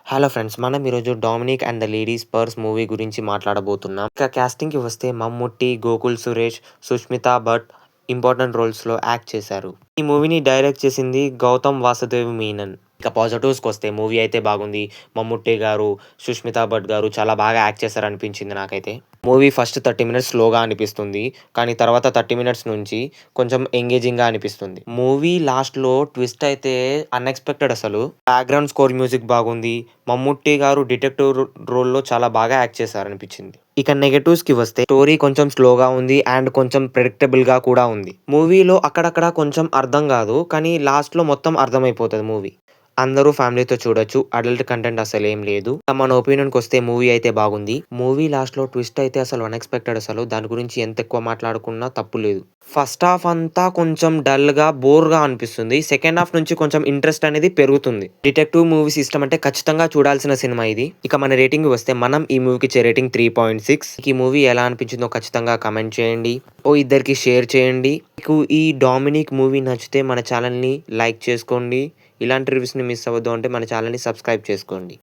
Hello friends. మనం ఈరోజు 'Dominic and the ladies purse' movie గురించి మాట్లాడబోతున్నాం. ఇక కాస్టింగ్‌కి వస్తే మమ్ముట్టి, గోకుల్ సురేష్, సుష్మితా భట్ ఇంపార్టెంట్ రోల్స్‌లో యాక్ట్ చేశారు. ఈ మూవీని డైరెక్ట్ చేసింది గౌతమ్ వాసుదేవ్ మీనన్. ఇక పాజిటివ్స్‌కొస్తే మూవీ అయితే బాగుంది. మమ్ముట్టి గారు, సుష్మితా భట్ గారు చాలా బాగా యాక్ట్ చేశారనిపించింది నాకైతే. మూవీ ఫస్ట్ 30 మినిట్స్ స్లోగా అనిపిస్తుంది. కానీ తర్వాత 30 మినిట్స్ నుంచి కొంచెం ఎంగేజింగ్‌గా అనిపిస్తుంది. మూవీ లాస్ట్‌లో ట్విస్ట్ అయితే అన్‌ఎక్స్‌పెక్టెడ్ అసలు. బ్యాక్‌గ్రౌండ్ స్కోర్ మ్యూజిక్ బాగుంది. మమ్ముట్టి గారు డిటెక్టివ్ రోల్‌లో చాలా బాగా యాక్ట్ చేశారనిపించింది. ఇక నెగెటివ్స్‌కి వస్తే స్టోరీ కొంచెం స్లోగా ఉంది అండ్ కొంచెం ప్రెడిక్టబుల్‌గా కూడా ఉంది. మూవీలో అక్కడక్కడ కొంచెం అర్థం కాదు. కానీ లాస్ట్‌లో మొత్తం అర్థమైపోతది మూవీ. అందరూ ఫ్యామిలీతో చూడొచ్చు. అడల్ట్ కంటెంట్ అసలేం లేదు. మన ఒపీనియన్‌కొస్తే మూవీ అయితే బాగుంది. మూవీ లాస్ట్‌లో ట్విస్ట్ అయితే అసలు అన్‌ఎక్స్‌పెక్టెడ్ అసలు. దాని గురించి ఎంత ఎక్కువ మాట్లాడుకున్నా తప్పు లేదు. ఫస్ట్ హాఫ్ అంతా కొంచెం డల్‌గా, బోర్‌గా అనిపిస్తుంది. సెకండ్ హాఫ్ నుంచి కొంచెం ఇంట్రెస్ట్ అనేది పెరుగుతుంది. డిటెక్టివ్ మూవీస్ ఇష్టం అంటే ఖచ్చితంగా చూడాల్సిన సినిమా ఇది. ఇక మన రేటింగ్ వస్తే మనం ఈ మూవీకి ఇచ్చే రేటింగ్ 3.6. ఈ మూవీ ఎలా అనిపించిందో ఖచ్చితంగా కామెంట్ చేయండి. ఇద్దరికి షేర్ చేయండి. మీకు ఈ 'డామినిక్' మూవీ నచ్చితే మన ఛానల్‌ని లైక్ చేసుకోండి. ఇలాంటి రివ్యూస్‌ని మిస్ అవ్వద్దు అంటే మన ఛానల్‌ని సబ్స్క్రైబ్ చేసుకోండి.